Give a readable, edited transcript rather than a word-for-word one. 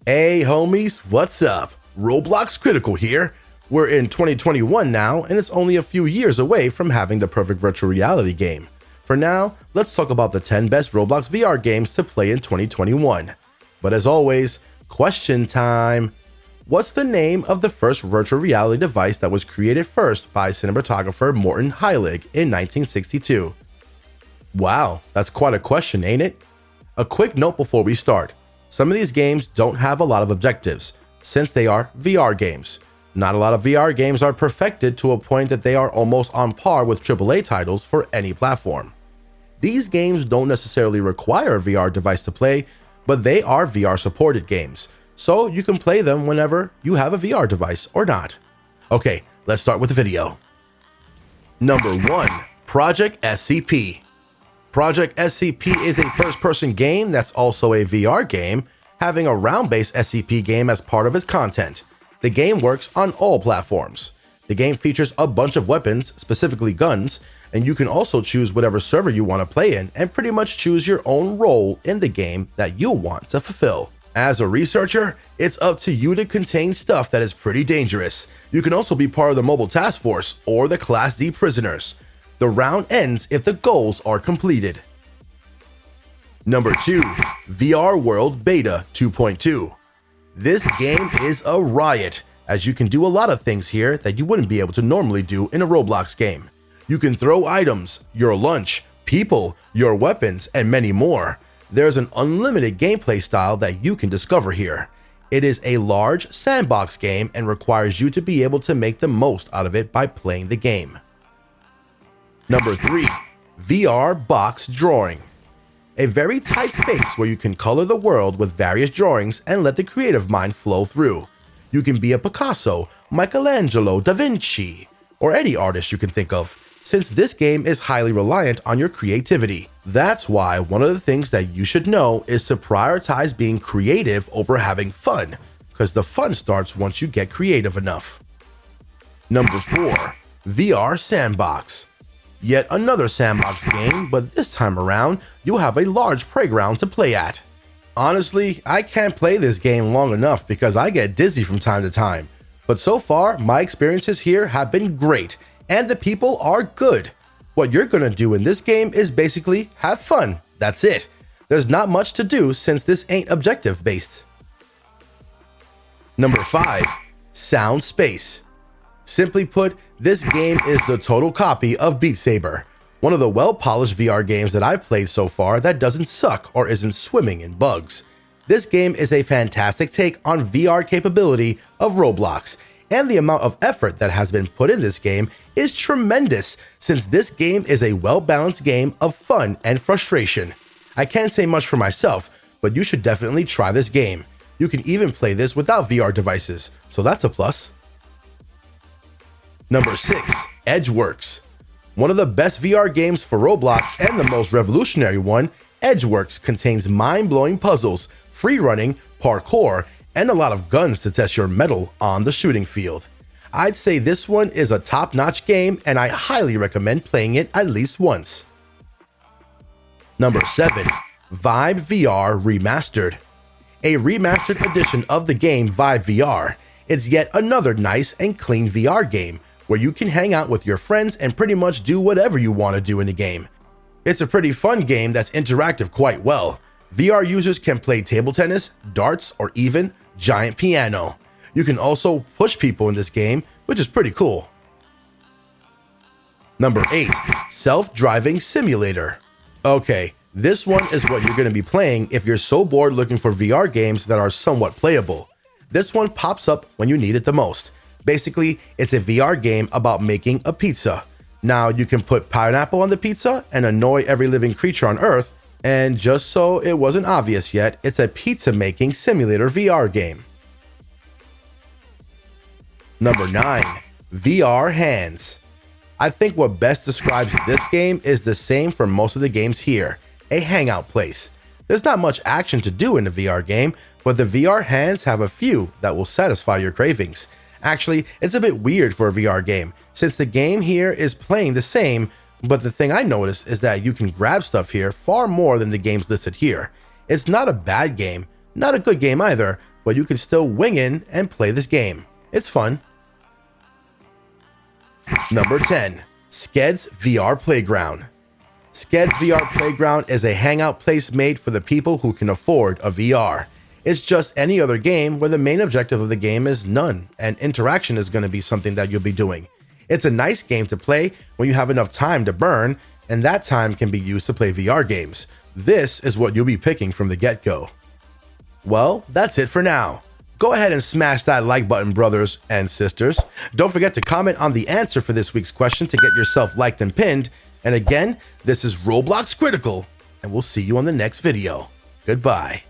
Hey homies, what's up? Roblox Critical here. We're in 2021 now, and it's only a few years away from having the perfect virtual reality game. For now, let's talk about the 10 best Roblox VR games to play in 2021. But as always, question time. What's the name of the first virtual reality device that was created first by cinematographer Morton Heilig in 1962? Wow, that's quite a question, ain't it? A quick note before we start. Some of these games don't have a lot of objectives, since they are VR games. Not a lot of VR games are perfected to a point that they are almost on par with AAA titles for any platform. These games don't necessarily require a VR device to play, but they are VR supported games, so you can play them whenever you have a VR device or not. Okay, let's start with the video. Number 1. Project SCP. Project SCP is a first-person game that's also a VR game, having a round-based SCP game as part of its content. The game works on all platforms. The game features a bunch of weapons, specifically guns, and you can also choose whatever server you want to play in and pretty much choose your own role in the game that you'll want to fulfill. As a researcher, it's up to you to contain stuff that is pretty dangerous. You can also be part of the Mobile Task Force or the Class D prisoners. The round ends if the goals are completed. Number 2. VR World Beta 2.2. This game is a riot, as you can do a lot of things here that you wouldn't be able to normally do in a Roblox game. You can throw items, your lunch, people, your weapons, and many more. There's an unlimited gameplay style that you can discover here. It is a large sandbox game and requires you to be able to make the most out of it by playing the game. Number 3. VR Box Drawing. A very tight space where you can color the world with various drawings and let the creative mind flow through. You can be a Picasso, Michelangelo, Da Vinci, or any artist you can think of, since this game is highly reliant on your creativity. That's why one of the things that you should know is to prioritize being creative over having fun, because the fun starts once you get creative enough. Number 4. VR Sandbox. Yet another sandbox game, but this time around, you'll have a large playground to play at. Honestly, I can't play this game long enough because I get dizzy from time to time. But so far, my experiences here have been great, and the people are good. What you're gonna do in this game is basically have fun. That's it. There's not much to do since this ain't objective based. Number 5. Sound Space. Simply put, this game is the total copy of Beat Saber, one of the well-polished VR games that I've played so far that doesn't suck or isn't swimming in bugs. This game is a fantastic take on VR capability of Roblox, and the amount of effort that has been put in this game is tremendous, since this game is a well-balanced game of fun and frustration. I can't say much for myself, but you should definitely try this game. You can even play this without VR devices, so that's a plus. Number 6. Edgeworks. One of the best VR games for Roblox and the most revolutionary one, Edgeworks contains mind-blowing puzzles, free running, parkour, and a lot of guns to test your mettle on the shooting field. I'd say this one is a top-notch game, and I highly recommend playing it at least once. Number 7. Vibe VR Remastered. A remastered edition of the game Vibe VR. It's yet another nice and clean VR game, where you can hang out with your friends and pretty much do whatever you want to do in the game. It's a pretty fun game that's interactive quite well. VR users can play table tennis, darts, or even giant piano. You can also push people in this game, which is pretty cool. Number 8. Self-Driving Simulator. Okay, this one is what you're going to be playing if you're so bored looking for VR games that are somewhat playable. This one pops up when you need it the most. Basically, it's a VR game about making a pizza. Now, you can put pineapple on the pizza and annoy every living creature on Earth, and just so it wasn't obvious yet, it's a pizza-making simulator VR game. Number 9. VR Hands. I think what best describes this game is the same for most of the games here, a hangout place. There's not much action to do in a VR game, but the VR Hands have a few that will satisfy your cravings. Actually, it's a bit weird for a VR game, since the game here is playing the same, but the thing I noticed is that you can grab stuff here far more than the games listed here. It's not a bad game, not a good game either, but you can still wing in and play this game. It's fun. Number 10. Sked's VR Playground. Sked's VR Playground is a hangout place made for the people who can afford a VR. It's just any other game where the main objective of the game is none, and interaction is going to be something that you'll be doing. It's a nice game to play when you have enough time to burn, and that time can be used to play VR games. This is what you'll be picking from the get-go. Well, that's it for now. Go ahead and smash that like button, brothers and sisters. Don't forget to comment on the answer for this week's question to get yourself liked and pinned. And again, this is Roblox Critical, and we'll see you on the next video. Goodbye.